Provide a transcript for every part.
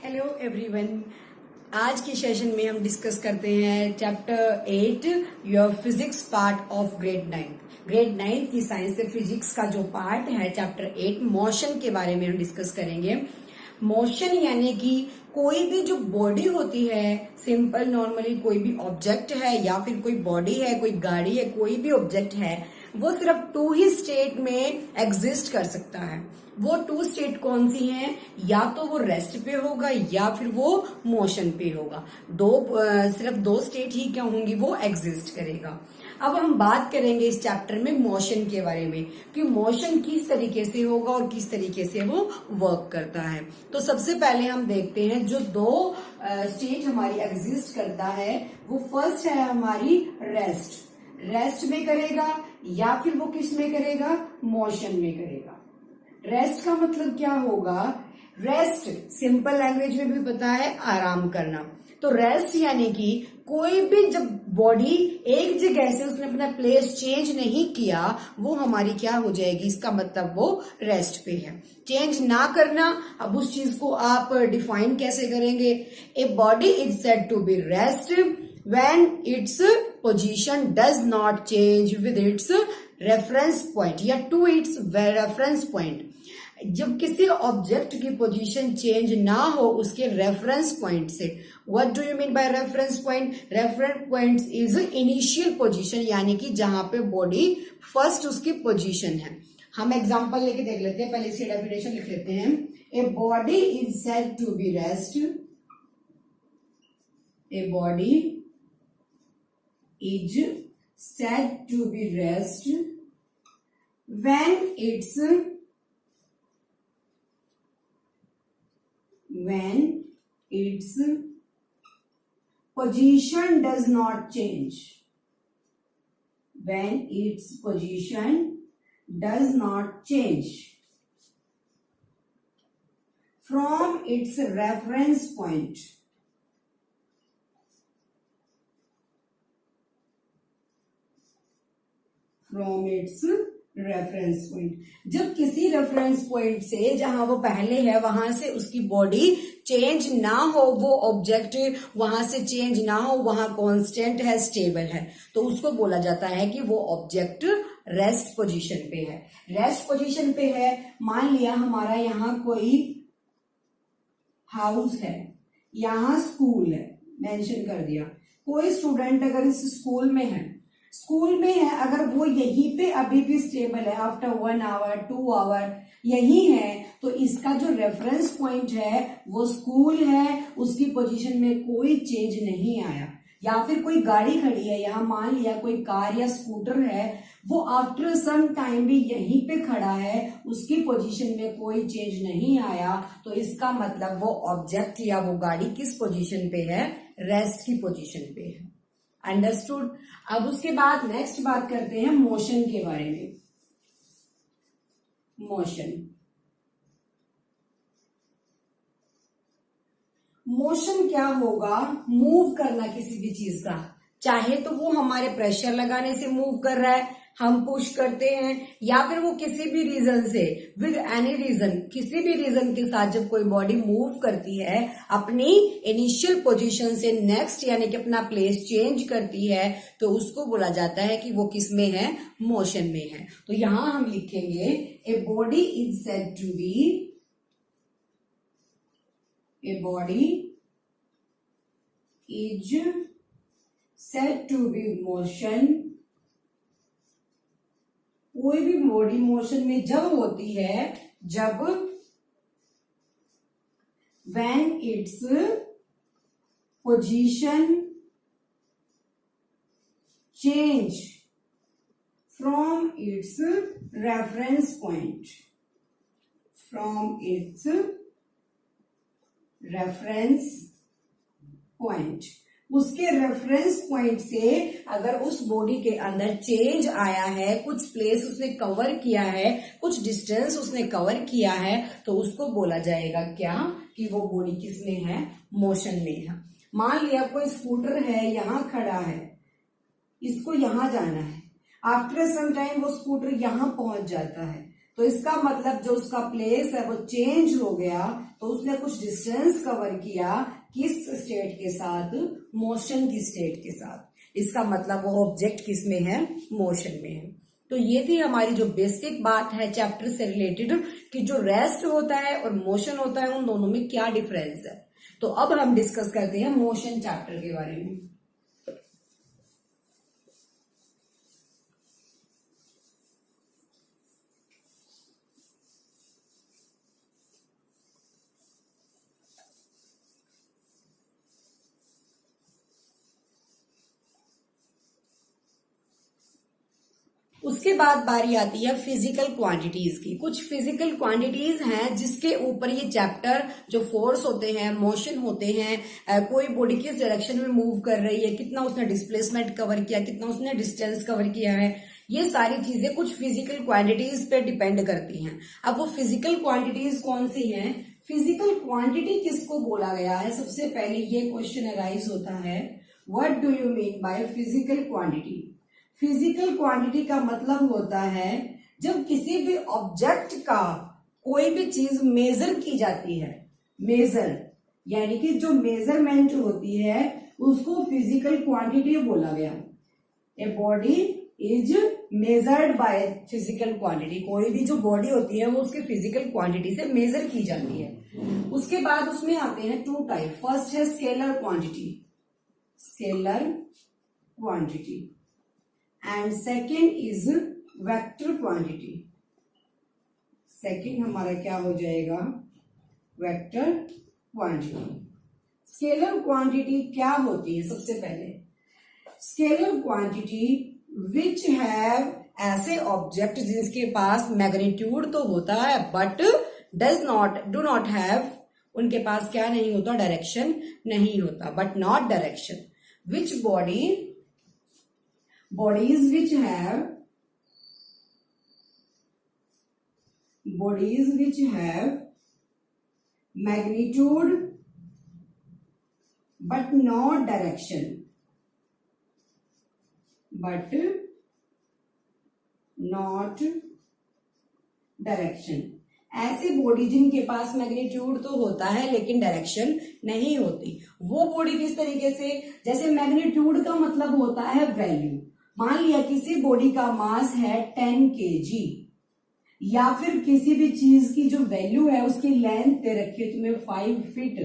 Hello everyone. आज के session में हम डिस्कस करते हैं chapter 8 your physics part of grade 9 की साइंस से फिजिक्स का जो पार्ट है चैप्टर 8 मोशन के बारे में हम डिस्कस करेंगे। मोशन यानी कि कोई भी जो बॉडी होती है, सिंपल नॉर्मली कोई भी ऑब्जेक्ट है या फिर कोई बॉडी है, कोई गाड़ी है, कोई भी ऑब्जेक्ट है, वो सिर्फ टू ही स्टेट में एग्जिस्ट कर सकता है। वो टू स्टेट कौन सी हैं? या तो वो रेस्ट पे होगा या फिर वो मोशन पे होगा। सिर्फ दो स्टेट ही क्या होंगी, वो एग्जिस्ट करेगा। अब हम बात करेंगे इस चैप्टर में मोशन के बारे में कि मोशन किस तरीके से होगा और किस तरीके से वो वर्क करता है। तो सबसे पहले हम देखते हैं जो दो स्टेट हमारी एग्जिस्ट करता है, वो फर्स्ट है हमारी रेस्ट में करेगा या फिर वो किस में करेगा, मोशन में करेगा। रेस्ट का मतलब क्या होगा? रेस्ट सिंपल लैंग्वेज में भी पता है, आराम करना। तो रेस्ट यानी कि कोई भी जब बॉडी एक जगह से उसने अपना प्लेस चेंज नहीं किया, वो हमारी क्या हो जाएगी, इसका मतलब वो रेस्ट पे है। चेंज ना करना, अब उस चीज को आप डिफाइन कैसे करेंगे? A body is said to be rest when its position does not change with its reference point या to its reference point। जब किसी ऑब्जेक्ट की पोजीशन चेंज ना हो उसके रेफरेंस पॉइंट से। What do you mean by reference point? Reference point is initial position, यानी कि जहां पे बॉडी फर्स्ट उसकी पोजीशन है। हम एग्जांपल लेके देख लेते हैं, पहले इसकी डेफिनेशन लिख लेते हैं। A body is said to be rest, a body is said to be rest when its position does not change. When its position does not change from its reference point. From its reference point. जब किसी reference point से जहां वो पहले है वहां से उसकी बॉडी चेंज ना हो, वो ऑब्जेक्ट वहां से चेंज ना हो, वहां कांस्टेंट है, स्टेबल है, तो उसको बोला जाता है कि वो ऑब्जेक्ट रेस्ट पोजीशन पे है। रेस्ट पोजीशन पे है, मान लिया हमारा यहाँ कोई हाउस है, यहाँ स्कूल है, मेंशन कर दिया। कोई स्टूडेंट अगर इस स्कूल में है, अगर वो यहीं पे अभी भी स्टेबल है, आफ्टर 1 आवर 2 आवर यही है, तो इसका जो रेफरेंस पॉइंट है वो स्कूल है, उसकी पोजीशन में कोई चेंज नहीं आया। या फिर कोई गाड़ी खड़ी है यहाँ, मान लिया कोई कार या स्कूटर है, वो आफ्टर सम टाइम भी यहीं पे खड़ा है, उसकी पोजीशन में कोई चेंज नहीं आया, तो इसका मतलब वो ऑब्जेक्ट या वो गाड़ी किस पोजीशन पे है? रेस्ट की पोजीशन पे है। अंडरस्टूड। अब उसके बाद नेक्स्ट बात करते हैं मोशन के बारे में। मोशन क्या होगा? मूव करना किसी भी चीज का, चाहे तो वो हमारे प्रेशर लगाने से मूव कर रहा है, हम पुश करते हैं, या फिर वो किसी भी रीजन से, विद एनी रीजन, किसी भी रीजन के साथ जब कोई बॉडी मूव करती है अपनी इनिशियल पोजीशन से नेक्स्ट यानी कि अपना प्लेस चेंज करती है, तो उसको बोला जाता है कि वो किस में है? मोशन में है। तो यहां हम लिखेंगे a body is said to be, a body is said to be motion. कोई भी बॉडी मोशन में जब होती है, जब when its position change from its reference point, उसके रेफरेंस पॉइंट से अगर उस बॉडी के अंदर चेंज आया है, कुछ प्लेस उसने कवर किया है, कुछ डिस्टेंस उसने कवर किया है, तो उसको बोला जाएगा क्या? कि वो बॉडी किस में है? मोशन में है। मान लिया कोई स्कूटर है, यहां खड़ा है, इसको यहां जाना है, आफ्टर सम टाइम वो स्कूटर यहां पहुंच जाता है, तो इसका मतलब जो उसका प्लेस है वो चेंज हो गया, तो तो उसने कुछ डिस्टेंस कवर किया किस स्टेट के साथ, मोशन की स्टेट के साथ। इसका मतलब वो ऑब्जेक्ट किस में है, मोशन में है। तो ये थी हमारी जो बेसिक बात है चैप्टर से रिलेटेड कि जो रेस्ट होता है और मोशन होता है उन दोनों में क्या डिफरेंस है। तो अब हम डिस्कस करते हैं मोशन चैप्टर के बारे में। उसके बाद बारी आती है फिजिकल क्वांटिटीज की। कुछ फिजिकल क्वांटिटीज हैं जिसके ऊपर ये चैप्टर, जो फोर्स होते हैं, मोशन होते हैं, कोई बॉडी किस डायरेक्शन में मूव कर रही है, कितना उसने डिस्प्लेसमेंट कवर किया, कितना उसने डिस्टेंस कवर किया है, ये सारी चीजें कुछ फिजिकल क्वांटिटीज पे डिपेंड करती हैं। अब वो फिजिकल क्वांटिटीज कौन सी हैं, फिजिकल क्वांटिटी किसको बोला गया है, सबसे पहले ये क्वेश्चन अराइज होता है, what do you mean by physical quantity. Physical quantity का मतलब होता है जब किसी भी ऑब्जेक्ट का कोई भी चीज मेजर की जाती है, मेजर यानी कि जो मेजरमेंट होती है उसको फिजिकल क्वांटिटी बोला गया। ए body is measured by physical quantity. कोई भी जो बॉडी होती है वो उसके फिजिकल क्वांटिटी से मेजर की जाती है। उसके बाद उसमें आते हैं टू टाइप। फर्स्ट है scalar quantity, scalar quantity, and second is vector quantity. Second हमारा क्या हो जाएगा, वेक्टर क्वांटिटी। स्केलर क्वांटिटी क्या होती है, सबसे पहले स्केलर क्वांटिटी विच हैव, ऐसे ऑब्जेक्ट जिसके पास मैग्नीट्यूड तो होता है बट डू नॉट हैव, उनके पास क्या नहीं होता, डायरेक्शन नहीं होता, but not direction. Which bodies which have magnitude but not direction, ऐसी बॉडी जिनके पास मैग्नीट्यूड तो होता है लेकिन डायरेक्शन नहीं होती। वो बॉडी किस तरीके से, जैसे मैग्नीट्यूड का मतलब होता है वैल्यू। मान लिया किसी बॉडी का मास है 10 kg, या फिर किसी भी चीज की जो वैल्यू है उसकी लेंथ दे रखी है तुम्हें 5 फीट।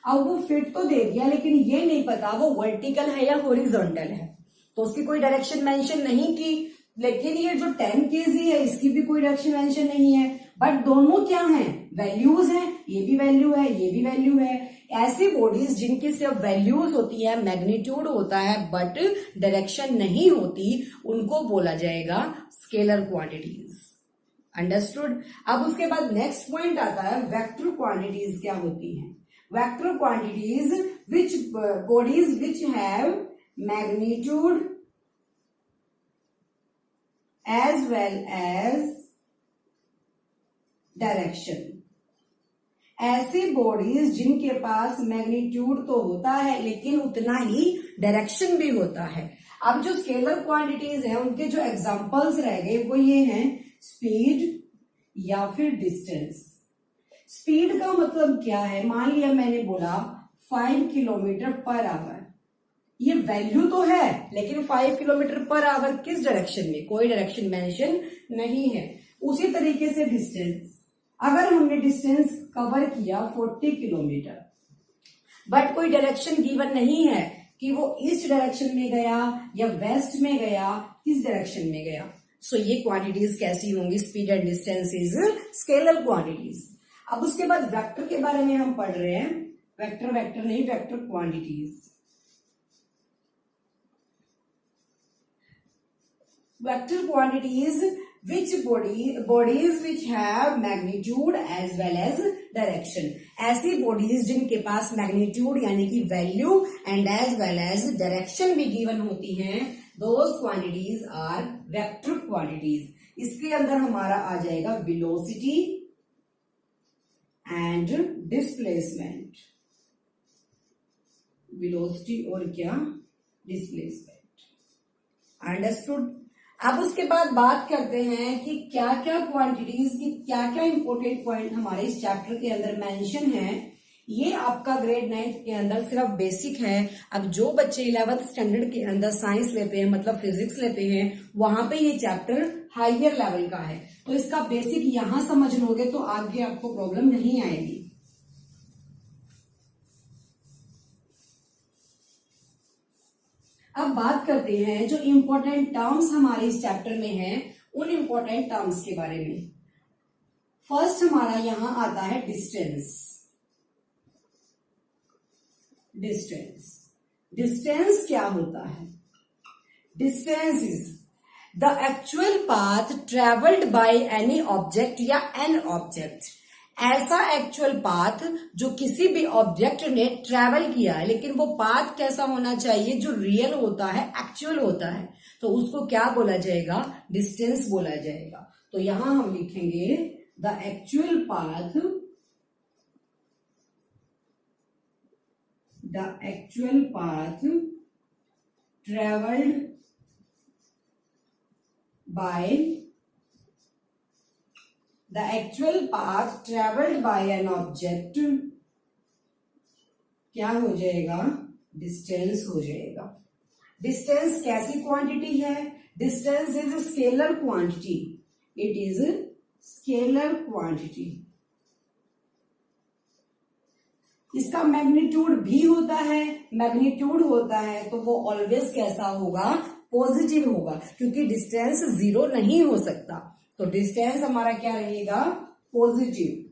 अब वो फिट तो दे दिया लेकिन ये नहीं पता वो वर्टिकल है या हॉरिजॉन्टल है, तो उसकी कोई डायरेक्शन मेंशन नहीं की। लेकिन ये जो 10 kg है इसकी भी कोई डायरेक्शन मेंशन नहीं है, बट दोनों क्या हैं, वैल्यूज हैं, ये भी वैल्यू है, ये भी वैल्यू है। ऐसी बॉडीज जिनकी सिर्फ वैल्यूज होती है, मैग्नीट्यूड होता है बट डायरेक्शन नहीं होती, उनको बोला जाएगा स्केलर क्वांटिटीज। अंडरस्टूड। अब उसके बाद नेक्स्ट पॉइंट आता है वेक्टर क्वांटिटीज क्या होती हैं। Vector quantities which bodies which have magnitude as well as direction. ऐसी बॉडीज जिनके पास मैग्नीट्यूड तो होता है लेकिन उतना ही डायरेक्शन भी होता है। अब जो स्केलर क्वांटिटीज हैं उनके जो एग्जांपल्स रह गए वो ये हैं, स्पीड या फिर डिस्टेंस। स्पीड का मतलब क्या है, मान लिया मैंने बोला 5 किलोमीटर पर आवर, ये वैल्यू तो है लेकिन 5 किलोमीटर पर आवर किस डायरेक्शन में, कोई डायरेक्शन मेंशन नहीं है। उसी तरीके से डिस्टेंस, अगर हमने डिस्टेंस कवर किया 40 किलोमीटर बट कोई डायरेक्शन गिवन नहीं है कि वो ईस्ट डायरेक्शन में गया या वेस्ट में गया, किस डायरेक्शन में गया, सो ये क्वांटिटीज कैसी होंगी, speed and distance is scalar quantities. अब उसके बाद वेक्टर के बारे में हम पढ़ रहे हैं, वेक्टर नहीं, vector quantities. Vector quantities which bodies which have magnitude as well as direction। ऐसी bodies जिनके पास magnitude यानी कि value and as well as direction भी given होती हैं, those quantities are vector quantities। इसके अंदर हमारा आ जाएगा velocity and displacement। velocity और क्या, displacement। अंडरस्टूड। अब उसके बाद बात करते हैं कि क्या क्या क्वांटिटीज की क्या क्या इंपॉर्टेंट पॉइंट हमारे इस चैप्टर के अंदर मेंशन है। ये आपका ग्रेड 9 के अंदर सिर्फ बेसिक है। अब जो बच्चे 11th स्टैंडर्ड के अंदर साइंस लेते हैं, मतलब फिजिक्स लेते हैं, वहां पे ये चैप्टर हायर लेवल का है। तो इसका बेसिक यहां समझ लोगे तो आगे आपको प्रॉब्लम नहीं आएगी। अब बात करते हैं जो इंपॉर्टेंट टर्म्स हमारे इस चैप्टर में हैं, उन इंपॉर्टेंट टर्म्स के बारे में। फर्स्ट हमारा यहां आता है डिस्टेंस। डिस्टेंस डिस्टेंस क्या होता है? Distance is the actual path travelled by any object या एन ऑब्जेक्ट। ऐसा एक्चुअल पाथ जो किसी भी ऑब्जेक्ट ने ट्रेवल किया है, लेकिन वो पाथ कैसा होना चाहिए? जो रियल होता है, एक्चुअल होता है, तो उसको क्या बोला जाएगा? डिस्टेंस बोला जाएगा। तो यहां हम लिखेंगे the actual path, the actual path traveled by an object क्या हो जाएगा? डिस्टेंस हो जाएगा। डिस्टेंस कैसी क्वांटिटी है? Distance is scalar quantity. It is scalar quantity. इसका मैग्नीट्यूड भी होता है। मैग्नीट्यूड होता है तो वो ऑलवेज कैसा होगा? पॉजिटिव होगा, क्योंकि डिस्टेंस जीरो नहीं हो सकता। तो डिस्टेंस हमारा क्या रहेगा? पॉजिटिव।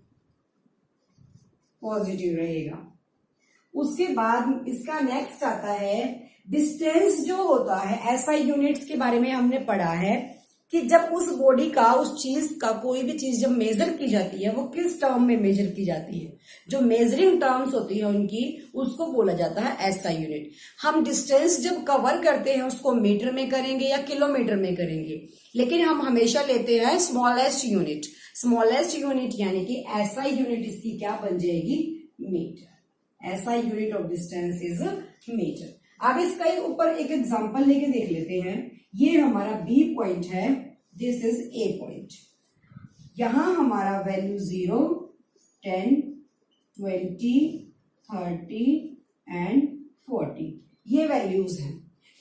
पॉजिटिव रहेगा। उसके बाद इसका नेक्स्ट आता है डिस्टेंस जो होता है, एसआई यूनिट्स के बारे में हमने पढ़ा है कि जब उस बॉडी का, उस चीज का, कोई भी चीज जब मेजर की जाती है, वो किस टर्म में मेजर की जाती है? जो मेजरिंग टर्म्स होती है उनकी, उसको बोला जाता है एसआई यूनिट। हम डिस्टेंस जब कवर करते हैं उसको मीटर में करेंगे या किलोमीटर में करेंगे, लेकिन हम हमेशा लेते हैं स्मॉलेस्ट यूनिट। स्मॉलेस्ट यूनिट यानी कि एसआई यूनिट इसकी क्या बन जाएगी? Metre. SI unit of distance is metre. अब इसका ऊपर एक एग्जांपल लेके देख लेते हैं। ये हमारा बी पॉइंट है, दिस इज ए पॉइंट। यहां हमारा वैल्यू 0, 10, 20, 30 एंड 40 ये वैल्यूज हैं।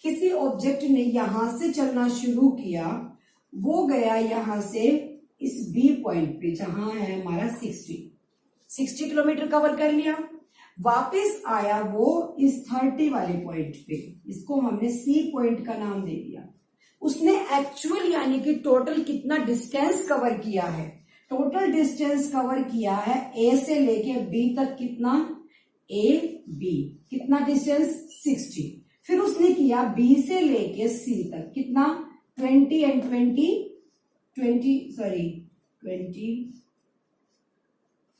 किसी ऑब्जेक्ट ने यहां से चलना शुरू किया, वो गया यहां से इस बी पॉइंट पे, जहां है हमारा 60 किलोमीटर कवर कर लिया। वापस आया वो इस 30 वाले पॉइंट पे, इसको हमने सी पॉइंट का नाम दे दिया। उसने एक्चुअल यानी कि टोटल कितना डिस्टेंस कवर किया है? टोटल डिस्टेंस कवर किया है ए से लेके बी तक। कितना? ए बी कितना डिस्टेंस? 60। फिर उसने किया बी से लेके सी तक। कितना? 20 एंड 20 20 40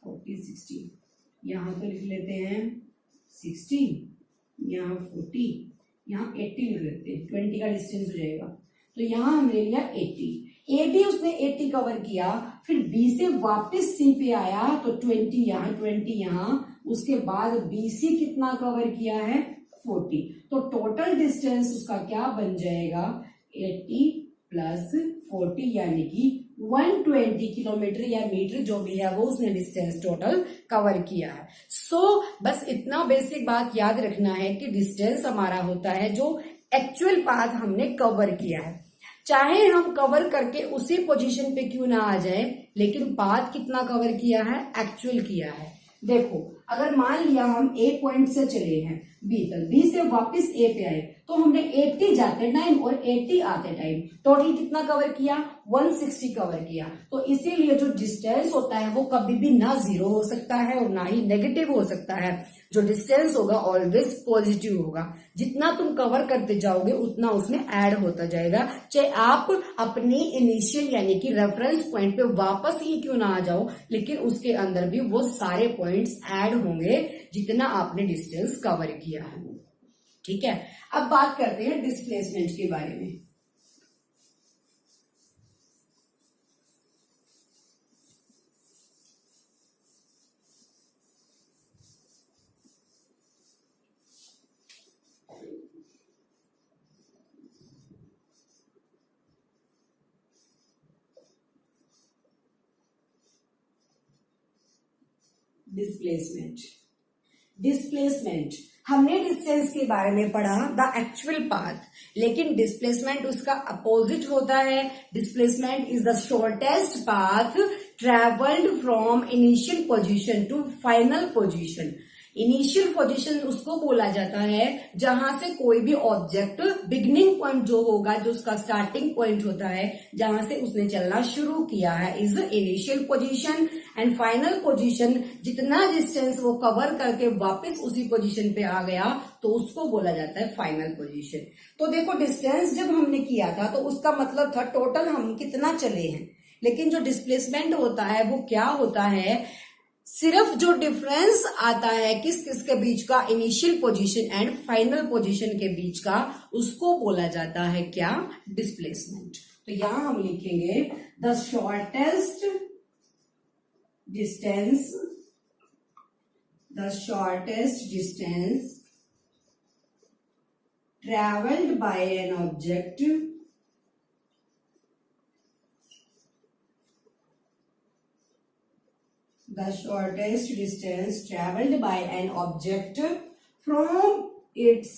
60। यहां तो लिख लेते हैं 60, यहां 40, यहां 80 लिख लेते हैं। 20 का डिस्टेंस हो जाएगा, तो यहां हमने लिया 80। ए भी उसने 80 कवर किया, फिर बी से वापस सी पे आया तो 20 यहां, 20 यहां। उसके बाद बी सी कितना कवर किया है? 40। तो टोटल डिस्टेंस उसका क्या बन जाएगा? 80 प्लस 40 यानी कि 120 किलोमीटर या मीटर जो भी है वो उसने डिस्टेंस टोटल कवर किया है। सो बस इतना बेसिक बात याद रखना है कि डिस्टेंस हमारा होता है जो एक्चुअल पाथ हमने कवर किया है। चाहे हम कवर करके उसी पोजीशन पे क्यों ना आ जाए, लेकिन पाथ कितना कवर किया है? एक्चुअल किया है। देखो, अगर मान लिया हम ए पॉइंट से चले हैं बी तक, बी से वापस ए पे आए, तो हमने 80 जाते टाइम और 80 आते टाइम टोटल कितना कवर किया? 160 कवर किया। तो इसीलिए जो डिस्टेंस होता है वो कभी भी ना जीरो हो सकता है और ना ही नेगेटिव हो सकता है। जो डिस्टेंस होगा ऑलवेज पॉजिटिव होगा। जितना तुम कवर करते जाओगे उतना उसमें ऐड होता जाएगा, चाहे आप अपनी इनिशियल यानी कि रेफरेंस पॉइंट पे वापस ही क्यों ना आ जाओ, लेकिन उसके अंदर भी वो सारे पॉइंट्स ऐड होंगे जितना आपने डिस्टेंस कवर किया है। ठीक है, अब बात करते हैं डिस्प्लेसमेंट के बारे में। डिस्प्लेसमेंट। डिस्प्लेसमेंट हमने डिस्टेंस के बारे में पढ़ा, द एक्चुअल पाथ, लेकिन डिस्प्लेसमेंट उसका अपोजिट होता है। Displacement is the shortest path travelled from initial position to final position. Initial position उसको बोला जाता है जहां से कोई भी ऑब्जेक्ट बिगिनिंग पॉइंट जो होगा, जो उसका स्टार्टिंग पॉइंट होता है, जहां से उसने चलना शुरू किया है, is initial position. And final position जितना डिस्टेंस वो कवर करके वापस उसी पोजीशन पे आ गया तो उसको बोला जाता है फाइनल पोजीशन। तो देखो डिस्टेंस जब हमने किया था तो उसका मतलब था टोटल हम कितना चले हैं, लेकिन जो डिस्प्लेसमेंट होता है वो क्या होता है, सिर्फ जो डिफरेंस आता है किस किस के बीच का, initial position and final position के बीच का, उसको बोला जाता है क्या, डिस्प्लेसमेंट। तो यहां हम लिखेंगे the shortest distance, the shortest distance travelled by an object the shortest distance traveled by an object from its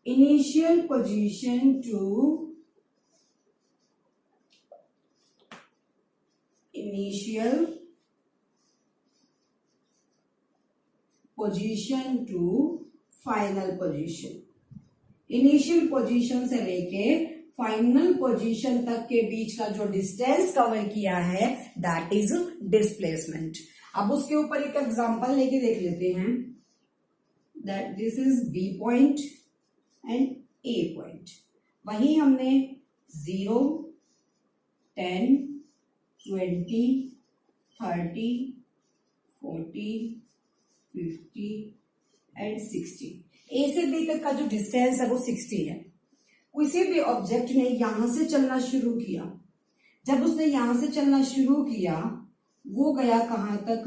initial position to final position। Initial position से लेके फाइनल पोजीशन तक के बीच का जो डिस्टेंस कवर किया है दैट इज डिस्प्लेसमेंट। अब उसके ऊपर एक एग्जांपल लेके देख लेते हैं, that this is B point and A point. वही हमने 0, 10, 20, 30, 40, 50 एंड 60, ए से बी तक का जो डिस्टेंस है वो 60 है। किसी भी ऑब्जेक्ट ने यहां से चलना शुरू किया, जब उसने यहां से चलना शुरू किया वो गया कहां तक,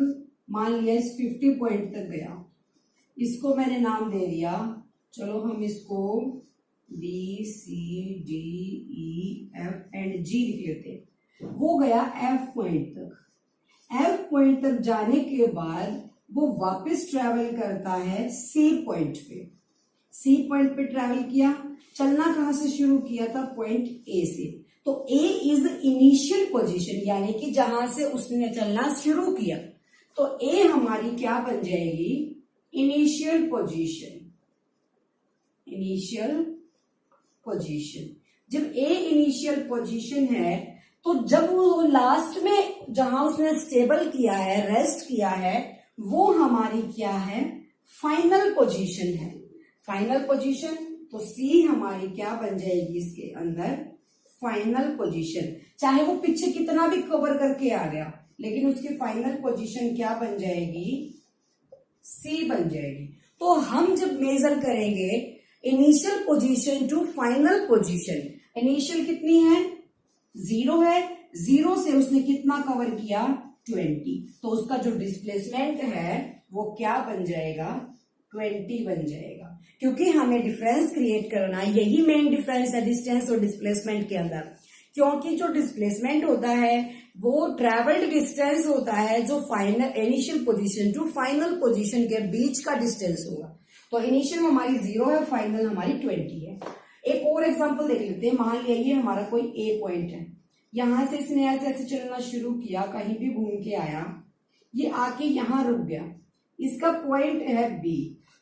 मान लिया इस 50 पॉइंट तक गया, इसको मैंने नाम दे दिया, चलो हम इसको B C D E F and G लिख लेते हैं। वो गया एफ पॉइंट तक। एफ पॉइंट तक जाने के बाद वो वापस ट्रेवल करता है सी पॉइंट पे। सी पॉइंट पे ट्रेवल किया, चलना कहां से शुरू किया था, पॉइंट ए से। तो ए इज इनिशियल पोजीशन, यानी कि जहां से उसने चलना शुरू किया, तो ए हमारी क्या बन जाएगी, इनिशियल पोजीशन। इनिशियल पोजीशन, जब ए इनिशियल पोजीशन है तो जब वो लास्ट में जहां उसने स्टेबल किया है, रेस्ट किया है, वो हमारी क्या है, फाइनल पोजीशन है। फाइनल पोजीशन, तो सी हमारी क्या बन जाएगी इसके अंदर, फाइनल पोजीशन। चाहे वो पीछे कितना भी कवर करके आ गया, लेकिन उसकी फाइनल पोजीशन क्या बन जाएगी, सी बन जाएगी। तो हम जब मेजर करेंगे initial position to final position, initial कितनी है, 0 है, 0 से उसने कितना कवर किया, 20, तो उसका जो डिस्प्लेसमेंट है वो क्या बन जाएगा, 20 बन जाएगा। क्योंकि हमें डिफरेंस क्रिएट करना, यही मेन डिफरेंस है डिस्टेंस और डिस्प्लेसमेंट के अंदर। क्योंकि जो डिस्प्लेसमेंट होता है वो ट्रेवल्ड डिस्टेंस होता है जो final initial position to final position के बीच का डिस्टेंस होगा। तो इनिशियल हमारी 0 है, फाइनल हमारी 20 है। एक और एग्जांपल देख लेते हैं। मान लिया ये हमारा कोई ए पॉइंट है, यहां से इसने ऐसे ऐसे चलना शुरू किया, कहीं भी घूम के आया, ये आके यहां रुक गया, इसका पॉइंट है बी।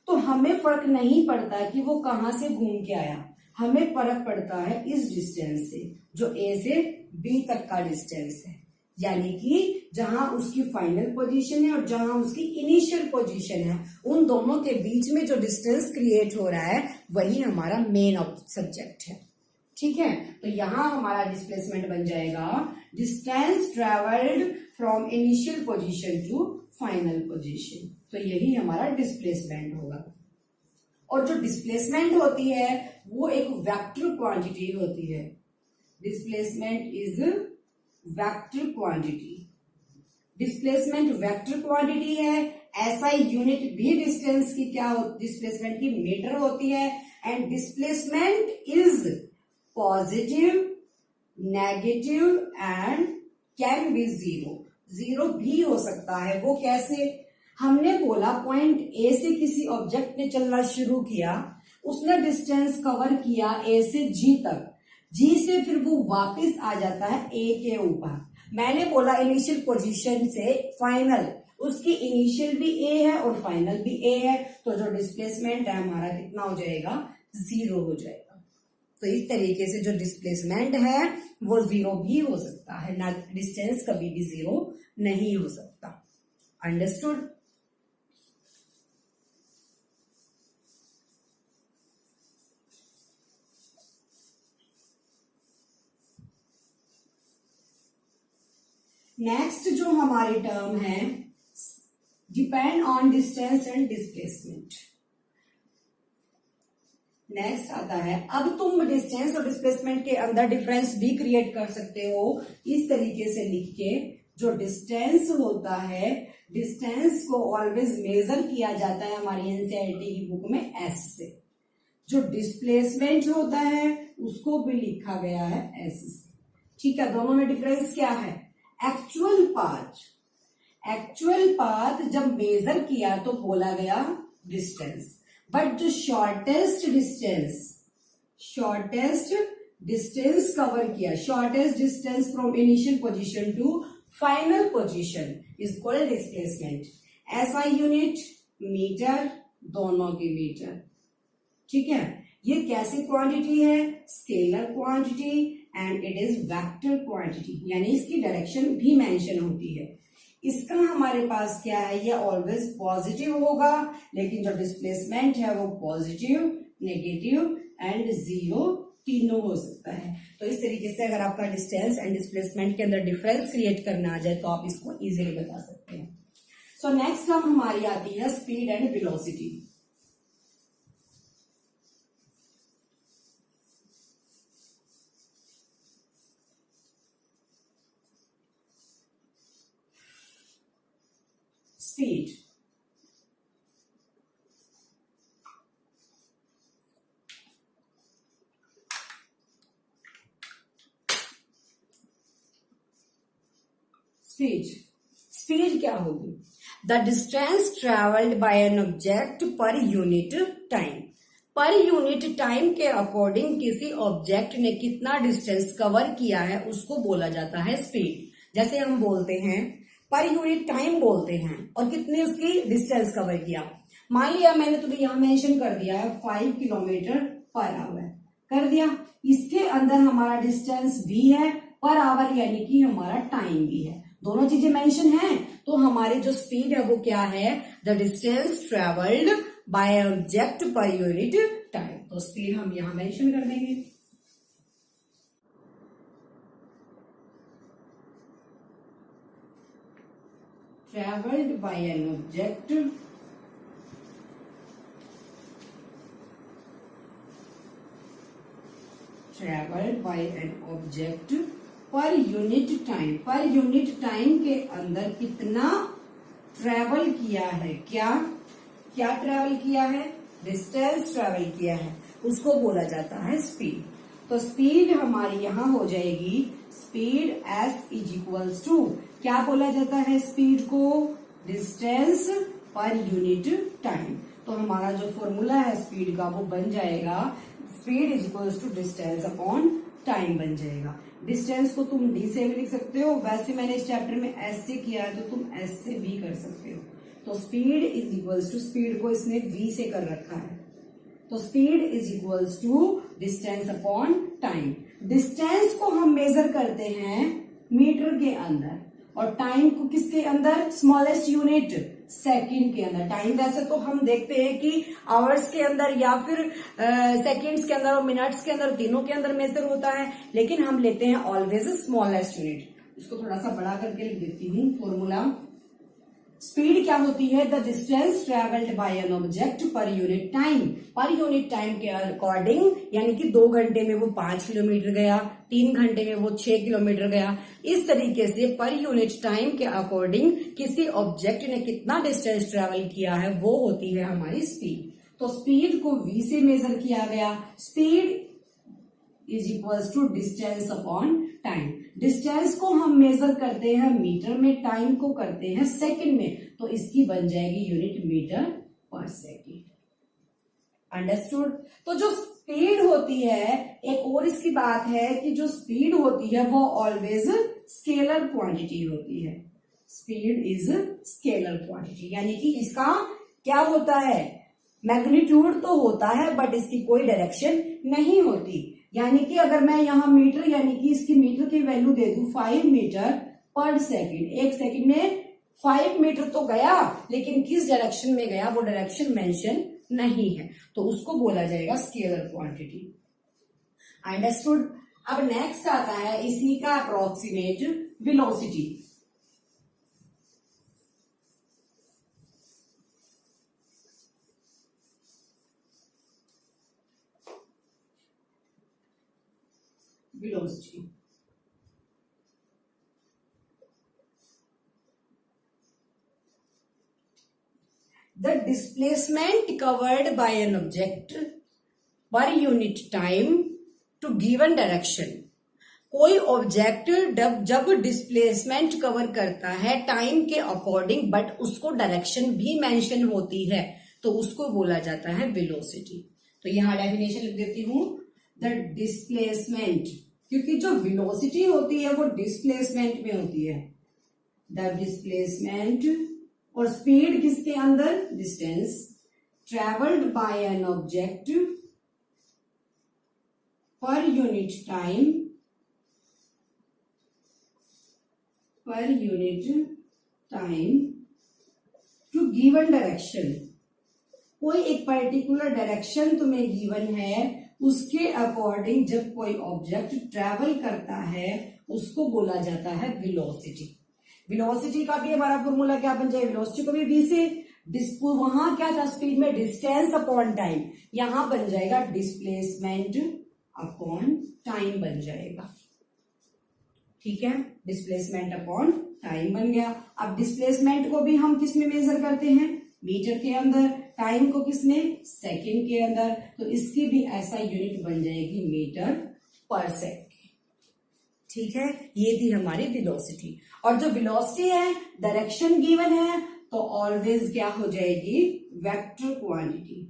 तो हमें फर्क नहीं पड़ता कि वो कहां से घूम के आया, हमें फर्क पड़ता है इस डिस्टेंस से, जो ए से बी तक का डिस्टेंस है, यानी कि जहां उसकी फाइनल पोजीशन है और जहां उसकी इनिशियल पोजीशन है, उन दोनों के बीच में जो डिस्टेंस क्रिएट हो रहा है वही हमारा मेन सब्जेक्ट है। ठीक है, तो यहां हमारा डिस्प्लेसमेंट बन जाएगा distance travelled from initial position to final position. तो यही हमारा डिस्प्लेसमेंट होगा। और जो डिस्प्लेसमेंट होती है वो एक वेक्टर क्वांटिटी होती है। Displacement is vector quantity. Displacement vector quantity है। एसआई यूनिट भी डिस्टेंस की क्या डिस्प्लेसमेंट की मीटर होती है। And displacement is positive, negative and can be 0। Zero भी हो सकता है। वो कैसे? हमने बोला पॉइंट ए से किसी ऑब्जेक्ट ने चलना शुरू किया, उसने डिस्टेंस कवर किया ए से जी तक, जी से फिर वो वापस आ जाता है ए के ऊपर। मैंने बोला इनिशियल पोजीशन से फाइनल, उसकी इनिशियल भी ए है और फाइनल भी ए है, तो जो डिस्प्लेसमेंट है हमारा कितना हो जाएगा? जीरो हो जाएगा। तो इस तरीके से जो डिस्प्लेसमेंट है वो जीरो भी हो सकता है ना, डिस्टेंस कभी भी जीरो नहीं हो सकता। अंडरस्टूड? नेक्स्ट जो हमारी टर्म है depend on distance and displacement. Next आता है, अब तुम डिस्टेंस और डिस्प्लेसमेंट के अंदर डिफरेंस भी क्रिएट कर सकते हो इस तरीके से लिख के। जो डिस्टेंस होता है, डिस्टेंस को ऑलवेज मेजर किया जाता है हमारी एनसीईआरटी की बुक में एस से। जो डिस्प्लेसमेंट होता है उसको भी लिखा गया है एस से। ठीक है, दोनों में डिफरेंस क्या है? एक्चुअल पाथ जब मेजर किया तो बोला गया डिस्टेंस, बट जो शॉर्टेस्ट डिस्टेंस कवर किया, shortest distance from initial position to final position is called displacement. SI unit metre, दोनों की मीटर। ठीक है, ये कैसी क्वांटिटी है? Scalar quantity and it is vector quantity, यानी इसकी डायरेक्शन भी मेंशन होती है। इसका हमारे पास क्या है? ये ऑलवेज पॉजिटिव होगा, लेकिन जो डिस्प्लेसमेंट है वो पॉजिटिव, नेगेटिव एंड जीरो तीनों हो सकता है। तो इस तरीके से अगर आपका डिस्टेंस एंड डिस्प्लेसमेंट के अंदर डिफरेंस क्रिएट करना आ जाए तो आप इसको इजीली बता सकते हैं। सो नेक्स्ट टर्म हमारी आती है speed and velocity. Speed, speed क्या होगी? The distance travelled by an object per unit time. Per unit time के अकॉर्डिंग किसी ऑब्जेक्ट ने कितना डिस्टेंस कवर किया है उसको बोला जाता है स्पीड। जैसे हम बोलते हैं पर यूनिट टाइम बोलते हैं और कितने उसकी डिस्टेंस कवर किया। मान लिया मैंने तुम्हें यहां मेंशन कर दिया है 5 किलोमीटर पर आवर कर दिया, इसके अंदर हमारा डिस्टेंस भी है पर आवर, यानी कि हमारा टाइम भी है, दोनों चीजें मेंशन हैं। तो हमारी जो स्पीड है वो क्या है? The distance travelled by object per unit time. तो स्पीड हम यहां मेंशन कर देंगे। Travelled by an object per unit time. Per unit time के अंदर कितना ट्रेवल किया है? क्या ट्रेवल किया है? डिस्टेंस ट्रेवल किया है, उसको बोला जाता है स्पीड। तो स्पीड हमारी यहां हो जाएगी speed S is equals to, क्या बोला जाता है स्पीड को? डिस्टेंस पर यूनिट टाइम। तो हमारा जो फॉर्मूला है स्पीड का वो बन जाएगा speed is equals to distance upon time बन जाएगा। डिस्टेंस को तुम डी से भी लिख सकते हो, वैसे मैंने इस चैप्टर में एस से किया है तो तुम एस से भी कर सकते हो। तो speed is equals to, speed को इसने वी से कर रखा है, तो speed is equals to distance upon time. Distance को हम मेजर करते हैं मीटर के अंदर और टाइम को किसके अंदर? स्मॉलेस्ट यूनिट सेकंड के अंदर। टाइम वैसे तो हम देखते हैं कि आवर्स के अंदर या फिर सेकंड्स के अंदर और मिनट्स के अंदर, तीनों के अंदर मेजर होता है, लेकिन हम लेते हैं ऑलवेज स्मॉलेस्ट यूनिट। इसको थोड़ा सा बड़ा करके लिख देती हूँ फॉर्मूला। स्पीड क्या होती है? The distance travelled by an object per unit time. Per unit time के अकॉर्डिंग, यानी कि 2 घंटे में वो 5 किलोमीटर गया, 3 घंटे में वो 6 किलोमीटर गया, इस तरीके से पर यूनिट टाइम के अकॉर्डिंग किसी ऑब्जेक्ट ने कितना डिस्टेंस ट्रेवल किया है वो होती है हमारी स्पीड। तो स्पीड को v से मेजर किया गया, speed is equals to distance upon time. Distance को हम मेजर करते हैं मीटर में, टाइम को करते हैं सेकंड में, तो इसकी बन जाएगी यूनिट मीटर पर सेकंड। अंडरस्टूड। तो जो स्पीड होती है, एक और इसकी बात है कि जो स्पीड होती है वो ऑलवेज स्केलर क्वांटिटी होती है। स्पीड इज स्केलर क्वांटिटी, यानी कि इसका क्या होता है, मैग्नीट्यूड तो होता है बट इसकी कोई डायरेक्शन नहीं होती। यानी कि अगर मैं यहाँ मीटर, यानी कि इसकी मीटर की वैल्यू दे दूं 5 मीटर पर सेकंड, एक सेकंड में 5 मीटर तो गया, लेकिन किस डायरेक्शन में गया वो डायरेक्शन मेंशन नहीं है, तो उसको बोला जाएगा स्केलर क्वांटिटी। अंडरस्टूड। अब नेक्स्ट आता है इसी का approximate velocity. Velocity the displacement covered by an object per unit time to given direction। कोई ऑब्जेक्ट जब डिस्प्लेसमेंट कवर करता है टाइम के अकॉर्डिंग बट उसको डायरेक्शन भी मेंशन होती है, तो उसको बोला जाता है वेलोसिटी। तो यहां डेफिनेशन लिख देती हूं, द डिस्प्लेसमेंट, क्योंकि जो वेलोसिटी होती है वो डिस्प्लेसमेंट में होती है। द डिस्प्लेसमेंट और स्पीड किसके अंदर, distance travelled by an object per unit time, per unit time to given direction. कोई एक पर्टिकुलर डायरेक्शन तुम्हें गिवन है, उसके अकॉर्डिंग जब कोई ऑब्जेक्ट ट्रेवल करता है उसको बोला जाता है वेलोसिटी। वेलोसिटी का भी हमारा फॉर्मूला क्या बन जाएगा, वेलोसिटी को भी v से, वहां क्या था स्पीड में डिस्टेंस अपॉन टाइम, यहां बन जाएगा डिस्प्लेसमेंट अपॉन टाइम बन जाएगा। ठीक है, डिस्प्लेसमेंट अपॉन टाइम बन गया। अब डिस्प्लेसमेंट को भी हम किस में मेजर करते हैं, मीटर के अंदर, टाइम को किसमें, सेकंड के अंदर, तो इसकी भी ऐसा यूनिट बन जाएगी मीटर पर सेकंड। ठीक है, ये थी हमारी वेलोसिटी। और जो वेलोसिटी है डायरेक्शन गिवन है तो ऑलवेज क्या हो जाएगी, vector quantity.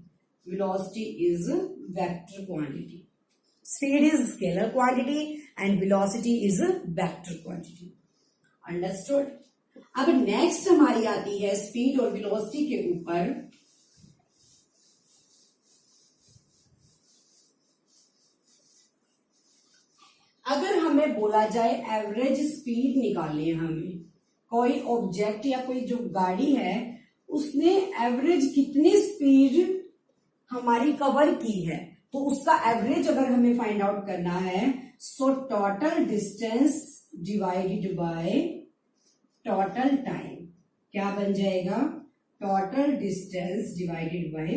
Velocity is vector quantity, speed is scalar quantity and velocity is vector quantity. Understood. अब नेक्स्ट हमारी आती है स्पीड और वेलोसिटी के ऊपर अगर हमें बोला जाए एवरेज स्पीड निकालनी है, हमें कोई ऑब्जेक्ट या कोई जो गाड़ी है उसने एवरेज कितनी स्पीड हमारी कवर की है, तो उसका एवरेज अगर हमें फाइंड आउट करना है, so total distance divided by total time क्या बन जाएगा, total distance divided by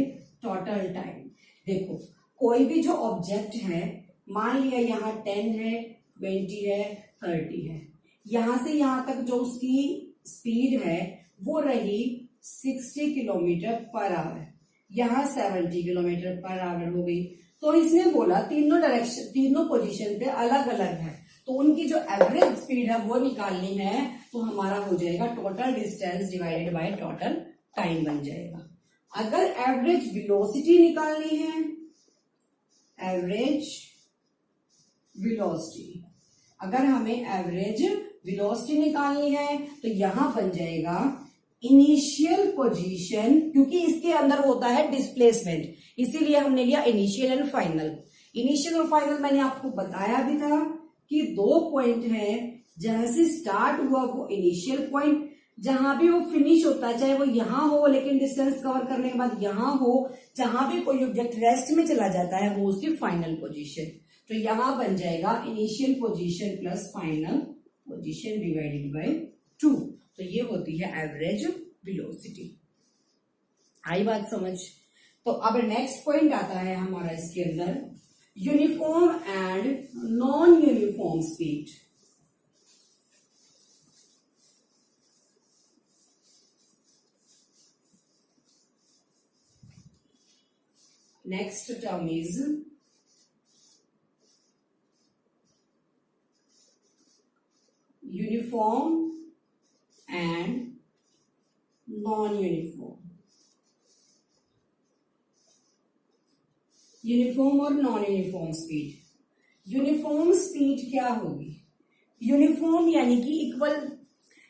total time. देखो कोई भी जो ऑब्जेक्ट है, मान लिया यहाँ 10 है, 20 है, 30 है, यहां से यहां तक जो उसकी स्पीड है वो रही 60 किलोमीटर पर आवर, यहाँ 70 किलोमीटर पर आवर हो गई। तो इसने बोला तीनों डायरेक्शन, तीनों पोजीशन पे अलग अलग है, तो उनकी जो एवरेज स्पीड है वो निकालनी है, तो हमारा हो जाएगा total distance divided by total time बन जाएगा। अगर एवरेज वेलोसिटी निकालनी है, एवरेज वेलोसिटी, अगर हमें एवरेज वेलोसिटी निकालनी है तो यहां बन जाएगा इनिशियल पोजीशन, क्योंकि इसके अंदर होता है डिस्प्लेसमेंट, इसीलिए हमने लिया इनिशियल एंड फाइनल। इनिशियल और फाइनल मैंने आपको बताया भी था कि दो पॉइंट है, जहां से स्टार्ट हुआ वो इनिशियल पॉइंट, जहां भी वो फिनिश होता है, चाहे वो यहां हो लेकिन डिस्टेंस कवर करने के बाद यहां हो, जहां भी कोई ऑब्जेक्ट रेस्ट में चला जाता है वो उसकी फाइनल पोजीशन। तो यहां बन जाएगा initial position plus final position divided by 2, तो ये होती है एवरेज वेलोसिटी। आई बात समझ। तो अब नेक्स्ट पॉइंट आता है हमारा इसके अंदर, uniform and non uniform speed. Next term is uniform और non uniform speed. Uniform speed क्या होगी? यूनिफॉर्म यानी कि इक्वल।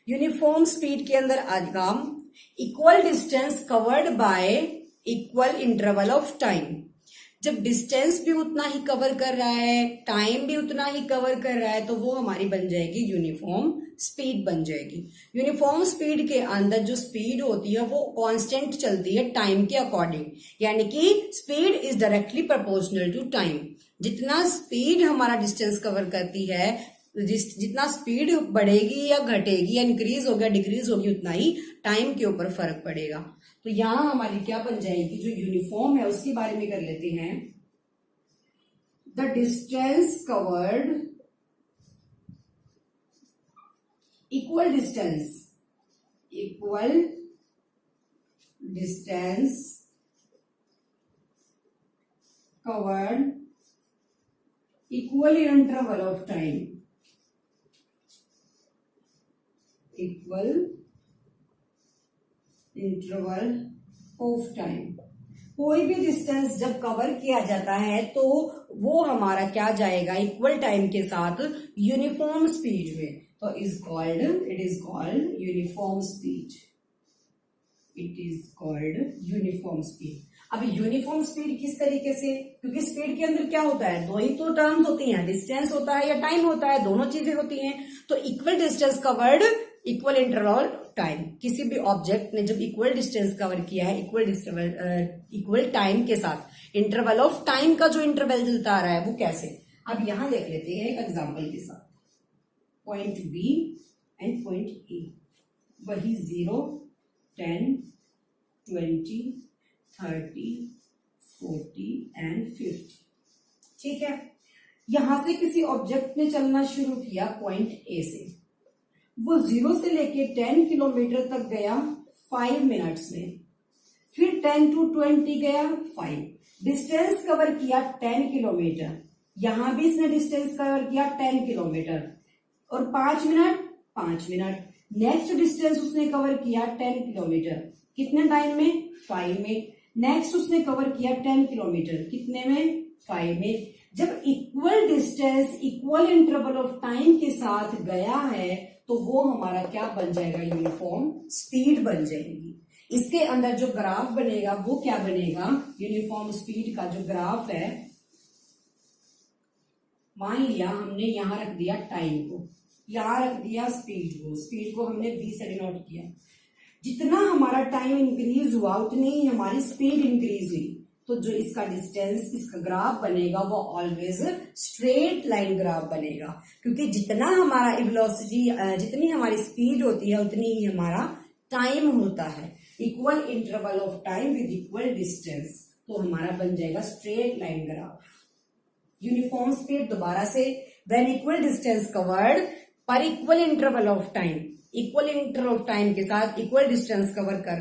यूनिफॉर्म स्पीड के अंदर आएगा equal distance covered y equal interval of time. जब डिस्टेंस भी उतना ही कवर कर रहा है, टाइम भी उतना ही कवर कर रहा है, तो वो हमारी बन जाएगी यूनिफॉर्म स्पीड बन जाएगी। यूनिफॉर्म स्पीड के अंदर जो स्पीड होती है वो कांस्टेंट चलती है टाइम के अकॉर्डिंग, यानी कि speed is directly proportional to time. जितना स्पीड हमारा डिस्टेंस कवर करती है, जितना स्पीड बढ़ेगी या घटेगी या इंक्रीज होगी या डिक्रीज होगी, उतना ही टाइम के ऊपर फर्क पड़ेगा। तो यहां हमारी क्या बन जाएगी, जो यूनिफॉर्म है उसके बारे में कर लेते हैं। The distance covered, equal distance covered equal interval of time, equal interval of time. कोई भी डिस्टेंस जब कवर किया जाता है तो वो हमारा क्या जाएगा, इक्वल टाइम के साथ यूनिफॉर्म स्पीड में। तो it is called uniform speed. It is called uniform speed. अब यूनिफॉर्म स्पीड किस तरीके से, क्योंकि स्पीड के अंदर क्या होता है, दो ही तो टर्म्स होती हैं, डिस्टेंस होता है या टाइम होता है, दोनों चीजें होती हैं। तो equal distance covered equal interval time. किसी भी ऑब्जेक्ट ने जब इक्वल डिस्टेंस कवर किया है इक्वल टाइम के साथ, इंटरवल ऑफ टाइम का जो इंटरवल चलता आ रहा है वो कैसे। अब यहां देख लेते हैं एक एग्जांपल के साथ। Point B and point A, वही 0, 10, 20, 30, 40 एंड 50। ठीक है, यहां से किसी ऑब्जेक्ट ने चलना शुरू किया पॉइंट ए से, वो 0 से लेके 10 किलोमीटर तक गया 5 मिनट्स में, फिर 10 to 20 गया 5, डिस्टेंस कवर किया 10 किलोमीटर। यहां भी इसने डिस्टेंस कवर किया 10 किलोमीटर और 5 मिनट। नेक्स्ट डिस्टेंस उसने कवर किया 10 किलोमीटर, कितने टाइम में, 5 में। नेक्स्ट उसने कवर किया 10 किलोमीटर, कितने में, 5 में। जब equal distance equal interval of time के साथ गया है तो वो हमारा क्या बन जाएगा, यूनिफॉर्म स्पीड बन जाएगी। इसके अंदर जो ग्राफ बनेगा वो क्या बनेगा, यूनिफॉर्म स्पीड का जो ग्राफ है, मान लिया हमने यहां रख दिया टाइम को, यहां रख दिया स्पीड को हमने v से डिनोट किया। जितना हमारा टाइम इंक्रीज हुआ उतनी ही हमारी स्पीड इंक्रीज हुई। तो जो इसका डिस्टेंस, इसका ग्राफ बनेगा वो ऑलवेज स्ट्रेट लाइन ग्राफ बनेगा, क्योंकि जितना हमारा वेलोसिटी, जितनी हमारी स्पीड होती है उतनी ही हमारा टाइम होता है। Equal interval of time with equal distance, तो हमारा बन जाएगा straight line graph. Uniform speed दोबारा से, व्हेन इक्वल डिस्टेंस कवर्ड पर equal interval of time, equal interval of time के साथ इक्वल डिस्टेंस कवर कर,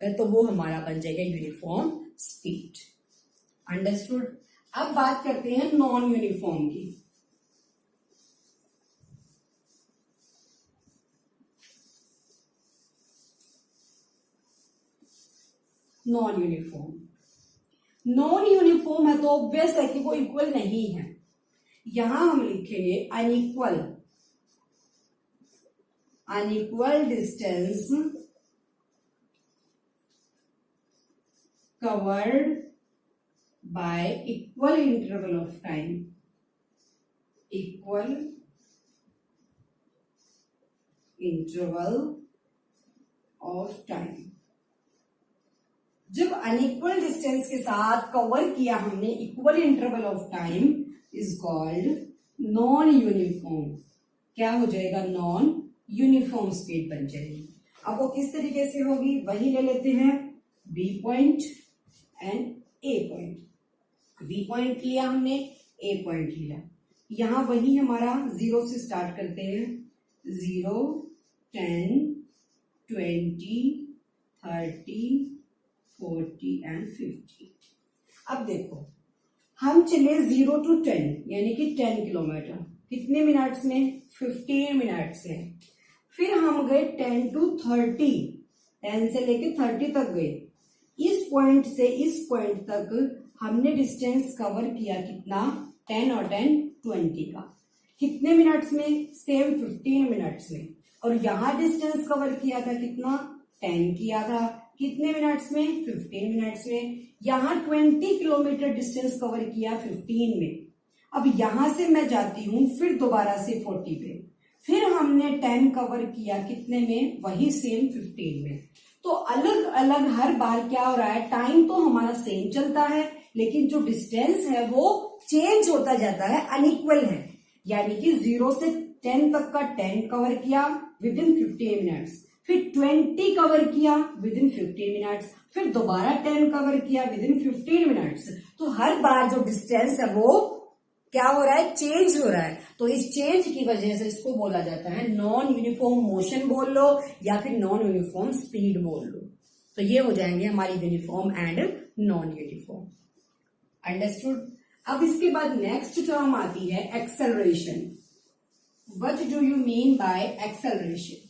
तो वो हमारा बन जाएगा यूनिफॉर्म स्पीड। अंडरस्टूड। अब बात करते हैं नॉन यूनिफॉर्म की। नॉन यूनिफॉर्म है तो ऑब्वियस है कि वो इक्वल नहीं है। यहां हम लिखेंगे unequal distance covered by equal interval of time, equal interval of time। जब अनइक्वल डिस्टेंस के साथ कवर किया हमने equal interval of time is called non uniform. क्या हो जाएगा, नॉन यूनिफॉर्म स्पीड बन जाएगी। अब वो किस तरीके से होगी, वही ले लेते हैं, B point and A point. B point लिया हमने, ए पॉइंट लिया, यहां वही हमारा 0 से स्टार्ट करते हैं, 0, 10, 20, 30, 40 एंड 50। अब देखो हम चले 0 to 10 यानी कि 10 किलोमीटर, कितने मिनट्स में, 15 मिनट से। फिर हम गए 10 to 30, 10 से लेके 30 तक गए। इस पॉइंट से इस पॉइंट तक हमने डिस्टेंस कवर किया कितना, 10 और 10 20 का। कितने मिनट्स में, सेम 15 मिनट्स में। और यहां डिस्टेंस कवर किया था कितना, 10 किया था, कितने मिनट्स में, 15 मिनट्स में। यहां 20 किलोमीटर डिस्टेंस कवर किया 15 में। अब यहां से मैं जाती हूं फिर दोबारा से 40 पे, फिर हमने 10 कवर किया कितने में, वही सेम 15 में। तो अलग अलग हर बार क्या हो रहा है, टाइम तो हमारा सेम चलता है लेकिन जो डिस्टेंस है वो चेंज होता जाता है, अनइक्वल है। यानी कि 0 से 10 तक का 10 कवर किया विद इन 15 मिनट्स, फिर 20 कवर किया विद इन 15 मिनट्स, फिर दोबारा 10 कवर किया विद इन 15 मिनट्स। तो हर बार जो डिस्टेंस है वो क्या हो रहा है, चेंज हो रहा है। तो इस चेंज की वजह से इसको बोला जाता है नॉन यूनिफॉर्म मोशन बोल लो या फिर नॉन यूनिफॉर्म स्पीड बोल लो। तो ये हो जाएंगे हमारी uniform and non uniform. Understood. अब इसके बाद नेक्स्ट टर्म आती है acceleration. What do you mean by acceleration?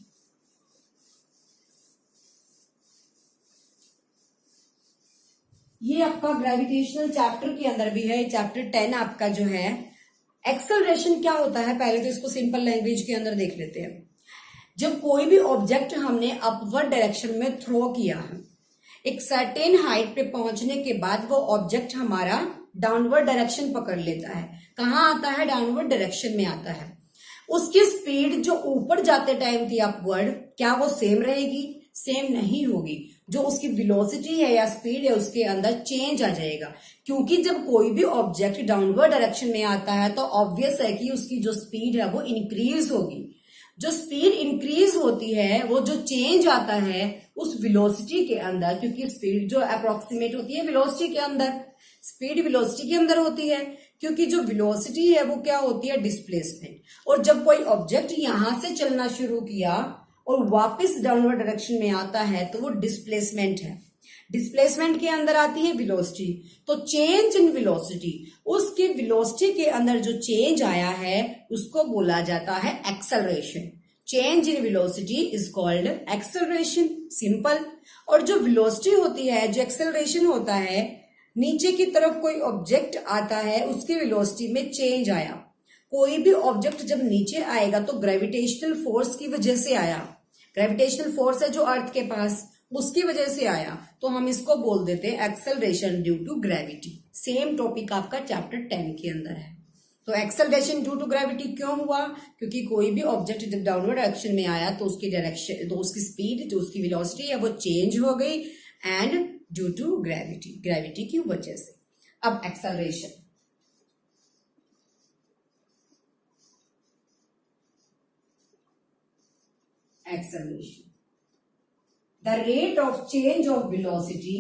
ये आपका ग्रेविटेशनल चैप्टर के अंदर भी है, चैप्टर 10 आपका जो है। एक्सेलरेशन क्या होता है, पहले तो इसको सिंपल लैंग्वेज के अंदर देख लेते हैं। जब कोई भी ऑब्जेक्ट हमने अपवर्ड डायरेक्शन में थ्रो किया है, एक सर्टेन हाइट पे पहुंचने के बाद वो ऑब्जेक्ट हमारा डाउनवर्ड डायरेक्शन पकड़ लेता है। कहाँ आता है, डाउनवर्ड डायरेक्शन में आता है। उसकी स्पीड जो ऊपर जाते टाइम थी अपवर्ड, क्या वो सेम रहेगी? सेम नहीं होगी। जो उसकी वेलोसिटी है या स्पीड है उसके अंदर चेंज आ जाएगा, क्योंकि जब कोई भी ऑब्जेक्ट डाउनवर्ड डायरेक्शन में आता है तो ऑब्वियस है कि उसकी जो स्पीड है वो इंक्रीज होगी। जो स्पीड इंक्रीज होती है, वो जो चेंज आता है उस वेलोसिटी के अंदर, क्योंकि स्पीड जो अप्रोक्सीमेट होती है वेलोसिटी के अंदर, स्पीड वेलोसिटी के अंदर होती है, क्योंकि जो वेलोसिटी है वो क्या होती है, डिस्प्लेसमेंट। और जब कोई ऑब्जेक्ट यहां से चलना शुरू किया और वापस डाउनवर्ड डायरेक्शन में आता है तो वो डिस्प्लेसमेंट है। डिस्प्लेसमेंट के अंदर आती है वेलोसिटी। तो चेंज इन वेलोसिटी, उसकी वेलोसिटी के अंदर जो चेंज आया है उसको बोला जाता है acceleration. Change in velocity is called acceleration, simple. और जो वेलोसिटी होती है, जो एक्सेलरेशन होता है, नीचे की तरफ कोई ऑब्जेक्ट आता है, उसकी वेलोसिटी में चेंज आया। कोई भी ऑब्जेक्ट जब नीचे आएगा तो ग्रेविटेशनल फोर्स की वजह से आया। ग्रेविटेशनल फोर्स है जो अर्थ के पास, उसकी वजह से आया, तो हम इसको बोल देते हैं acceleration due to gravity. Same topic आपका चैप्टर 10 के अंदर है। तो एक्सेलरेशन ड्यू टू ग्रेविटी क्यों हुआ? क्योंकि कोई भी ऑब्जेक्ट जब डाउनवर्ड डायरेक्शन में आया तो उसकी डायरेक्शन, तो उसकी स्पीड, जो उसकी वेलोसिटी है वो चेंज हो गई, and due to gravity, gravity की वजह से। अब acceleration, acceleration, the rate of change of velocity,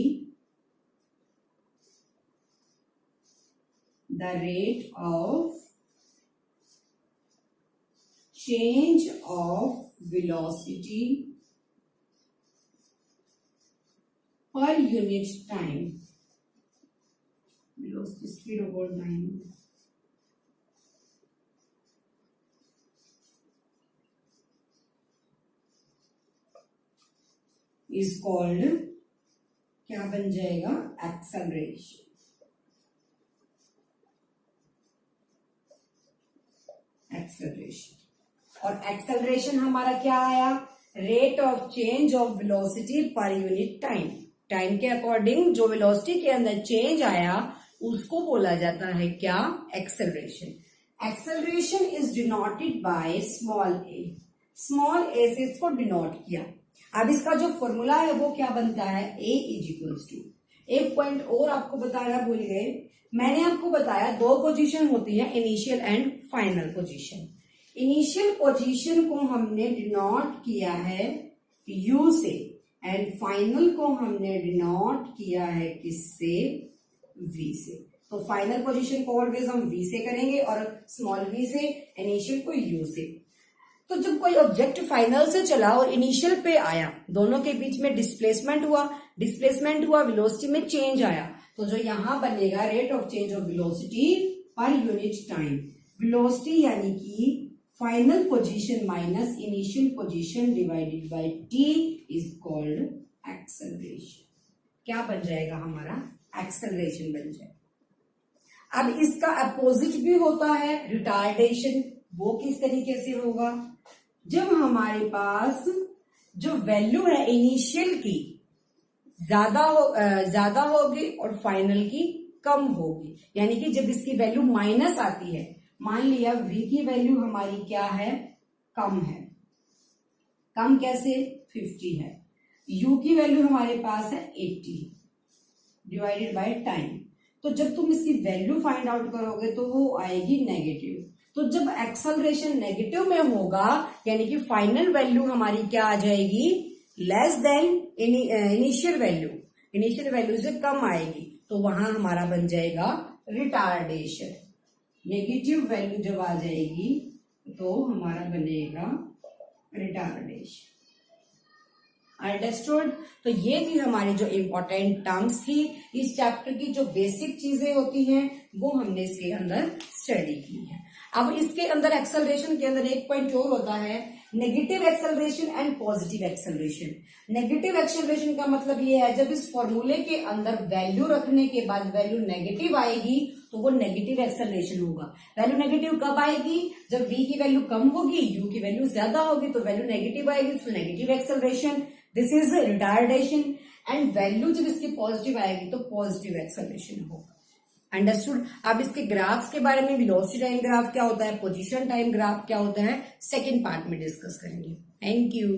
the rate of change of velocity per unit time, velocity speed over time, is called, क्या बन जाएगा, एक्सेलरेशन। एक्सेलरेशन और एक्सेलरेशन हमारा क्या आया, rate of change of velocity per unit time. Time के according जो velocity के अंदर चेंज आया उसको बोला जाता है क्या, acceleration. Acceleration is denoted by small a. Small a से इसको डिनोट किया। अब इसका जो फॉर्मूला है वो क्या बनता है, a इज इक्वल्स टू, एक पॉइंट और आपको बताना भूल गए, मैंने आपको बताया दो पोजीशन होती है, initial and final position. Initial position को हमने डिनोट किया है u से, एंड फाइनल को हमने डिनोट किया है किससे, v से। तो फाइनल पोजीशन को ऑलवेज हम v से करेंगे और स्मॉल v से, इनिशियल को u से। तो जब कोई ऑब्जेक्ट फाइनल से चला और इनिशियल पे आया, दोनों के बीच में डिस्प्लेसमेंट हुआ, वेलोसिटी में चेंज आया, तो जो यहां बनेगा rate of change of velocity per unit time. Velocity यानी कि final position minus initial position divided by t is called acceleration. क्या बन जाएगा हमारा, एक्सेलरेशन बन जाएगा। अब इसका अपोजिट भी होता है रिटार्डेशन। वो किस तरीके से होगा? जब हमारे पास जो वैल्यू है इनिशियल की ज्यादा होगी और फाइनल की कम होगी, यानी कि जब इसकी वैल्यू माइनस आती है, मान लिया v की वैल्यू हमारी क्या है? कम है। कम कैसे? 50 है। u की वैल्यू हमारे पास है 80 डिवाइडेड बाय टाइम। तो जब तुम इसकी वैल्यू फाइंड आउट करोगे तो वो आएगी नेगेटिव। तो जब एक्सेलरेशन नेगेटिव में होगा, यानी कि फाइनल वैल्यू हमारी क्या आ जाएगी? Less than initial value, initial value से कम आएगी, तो वहां हमारा बन जाएगा रिटार्डेशन। नेगेटिव वैल्यू जब आ जाएगी तो हमारा बनेगा रिटार्डेशन। अंडरस्टूड? तो ये थी हमारी जो इम्पोर्टेंट टर्म्स थी। इस चैप्टर की जो बेसिक चीजें होती हैं वो हमने इसके अंदर स्टडी की है। अब इसके अंदर एक्सेलरेशन के अंदर एक पॉइंट और होता है, negative acceleration and positive acceleration. Negative acceleration का मतलब ये है जब इस फॉर्मूले के अंदर वैल्यू रखने के बाद वैल्यू नेगेटिव आएगी तो वो नेगेटिव एक्सेलरेशन होगा। वैल्यू नेगेटिव कब आएगी? जब v की वैल्यू कम होगी, u की वैल्यू ज्यादा होगी, तो वैल्यू नेगेटिव आएगी, तो negative acceleration, this is retardation. And value जब इसकी पॉजिटिव आएगी तो पॉजिटिव एक्सेलरेशन होगा। अंडरस्टूड? अब इसके ग्राफ्स के बारे में, वेलोसिटी टाइम ग्राफ क्या होता है, पोजीशन टाइम ग्राफ क्या होता है, सेकेंड पार्ट में डिस्कस करेंगे। Thank you.